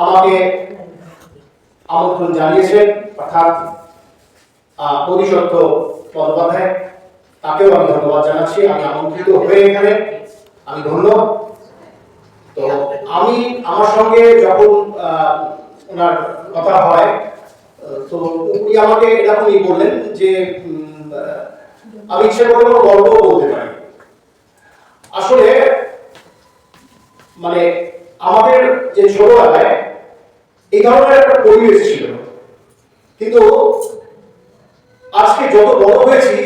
আমাকে আমন্ত্রণ জানিয়েছেন অর্থাৎ প্রতিশব্দ বন্দ্যোপাধ্যায়, তাকেও আমি ধন্যবাদ জানাচ্ছি। আমি আমন্ত্রিত হয়ে এখানে আমি ধন্য। তো আমি আমার সঙ্গে যখন ওনার কথা হয়, তো উনি আমাকে এরকমই বললেন যে আমি ইচ্ছে করে কোনো গল্প বলতে পারি। আসলে মানে আমাদের যে ছোটবেলায় এই ধরনের একটা পরিবেশ ছিল, কিন্তু আজকে যত বড় হয়েছি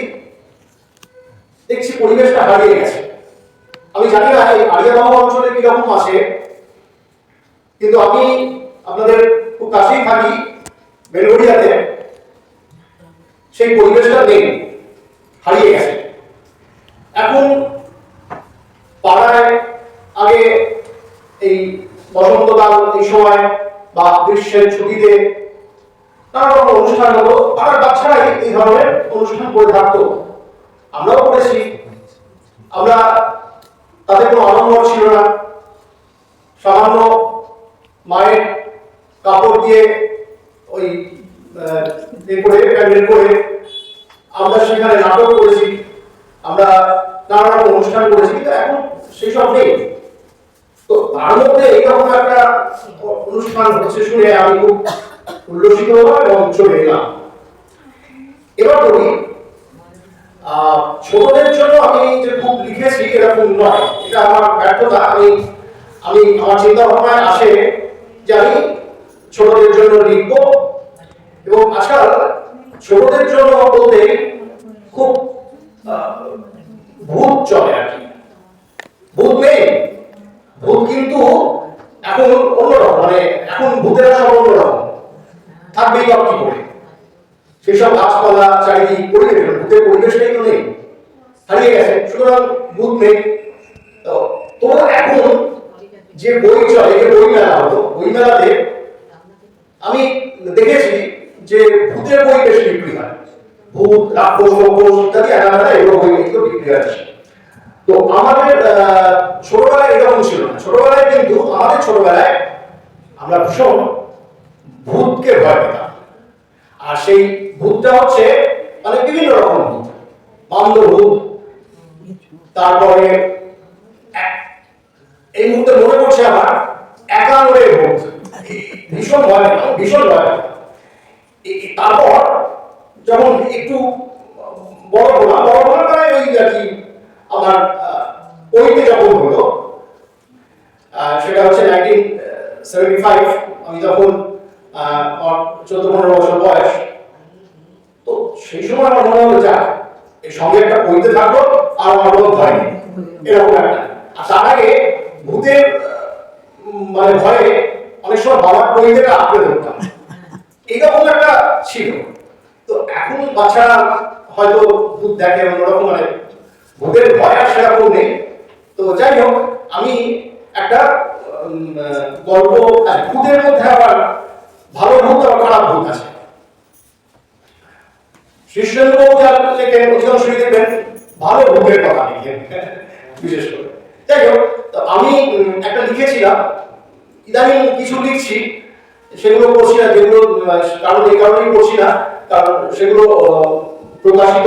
দেখছি পরিবেশটা হারিয়ে গেছে। আমি জানি না এই আরিয়াবাবু অঞ্চলে কিরকম আছে, কিন্তু আমি আপনাদের খুব কাছেই থাকি বেলগড়িয়াতে, সেই পরিবেশটা নেই, হারিয়ে গেছে। এখন পাড়ায় আগে এই বসন্তকাল এই সময় বা গ্রীষ্মের ছুটিতে নানা রকম অনুষ্ঠান হতো, পাড়ার বাচ্চারাই এই ধরনের অনুষ্ঠান করে থাকতো, আমরাও করেছি। আমরা তাতে কোনো আড়ম্বর ছিল না, সামান্য মায়ের কাপড় দিয়ে ওই করে প্যান্ডেল করে আমরা সেখানে নাটক করেছি, আমরা নানা রকম অনুষ্ঠান করেছি, কিন্তু এখন সেই সব নেই। তো তার মধ্যে এইরকম একটা অনুষ্ঠান হচ্ছে শুনে আমি খুব উল্লসিত হলাম এবং চলে এলাম। এবার বলি, ছোটদের জন্য আমি যে খুব লিখেছি এরকম নয়, এটা আমার ব্যর্থতা। আমি আমার চিন্তা ভাবনায় আসে যে আমি ছোটদের জন্য লিখব, এবং আজকাল ছোটদের জন্য বলতে খুব ভূত চলে আর কি। ভূত নেই, ভূত কিন্তু এখন অন্যরকম, মানে এখন ভূতেরা সব অন্যরকম থাকবেই বা কি করে, সেসব গাছপালা চারিদিক পরিবেশ, ভূতের পরিবেশটাই তো নেই, হারিয়ে গেছে। সুতরাং ভূত নেই। তো এখন যে বই চলে, যে বই মেলা হতো, বই মেলাতে আমি দেখেছি যে ভূতের বই বেশি বিক্রি হয়, ভূত, রাক্ষস, ইত্যাদি এলাকাটা এগুলো বই কিন্তু বিক্রি আছে। তো আমাদের ছোটবেলায় এরকম ছিল না। ছোটবেলায় কিন্তু আমাদের ছোটবেলায় আমরা ভীষণ ভূতকে ভয় পেতাম। আর সেই ভূতটা হচ্ছে মানে বিভিন্ন রকম ভূত, বান্ধব ভূত, তারপরে এই মুহূর্তে মনে পড়ছে আমার একান্নরের ভূত, ভীষণ ভয় পেতাম, ভীষণ ভয় পেতাম। তারপর যখন একটু বড় হলাম প্রায় ওই আর কি আমার ওইতে যখন হলো, সেটা হচ্ছে 1975, আমি তখন 14-15 বছর বয়স। তো সেই সময় আমার মনে হলো যা এর সঙ্গে একটা বইতে থাকলো আর আমার কোনো ভয় নেই, এরকম একটা। আর তার আগে ভূতের মানে ভয়ে অনেক সময় বাবার বইতে আঁকড়ে ধরতাম, এইরকম একটা ছিল। তো এখন বাচ্চারা হয়তো ভূত দেখে অন্যরকম, মানে ভূতের ভয় আর সেরকম নেই। তো যাই হোক, আমি একটা গল্প, ভূতের মধ্যে আবার ভালো ভূত আর খারাপ ভূত আছে। কৃষ্ণেন্দ্রবাবু যার লেখেন অধিকাংশই দেখবেন ভালো ভূতের কথা লিখেন, বিশেষ করে। যাই হোক, তো আমি একটা লিখেছিলাম, ইদানিং কিছু লিখছি, সেগুলো পড়ছি না, যেগুলো কারণ এই কারণেই পড়ছি না, কারণ সেগুলো প্রকাশিত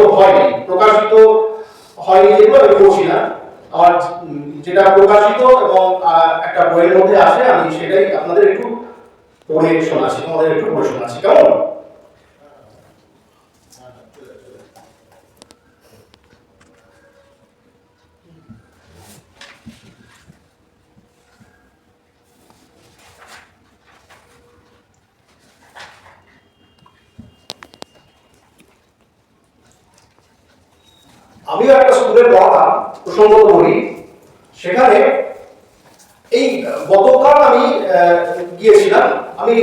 হয়নি যেগুলো আমি পড়ছি না। আমার যেটা প্রকাশিত এবং একটা বইয়ের মধ্যে আছে, আমি সেটাই আপনাদের একটু পড়ে শোনাচ্ছি, তোমাদের একটু পড়ে শোনাচ্ছি, কেমন? আমিও একটা স্কুলে পড়াতাম, প্রসঙ্গত বলি। সেখানে এই গতকাল আমি গিয়েছিলাম, আমি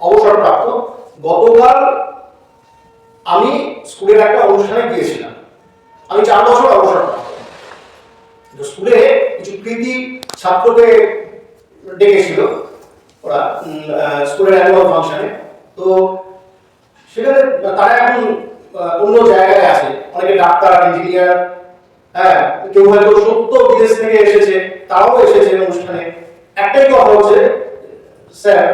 অবসরপ্রাপ্ত, গতকাল আমি স্কুলের একটা অনুষ্ঠানে গিয়েছিলাম। আমি 4 বছর অবসরপ্রাপ্ত। স্কুলে কিছু কৃতি ছাত্রকে ডেকেছিল ওরা স্কুলের অ্যানুয়াল ফাংশনে। তো সেখানে তারা এখন অন্য জায়গায় আছে, অনেকে ডাক্তার, ইঞ্জিনিয়ার, হ্যাঁ, কেউ হয়তো 70 বিদেশ থেকে এসেছে, তারাও এসেছে অনুষ্ঠানে। একটাই কথা হচ্ছে স্যার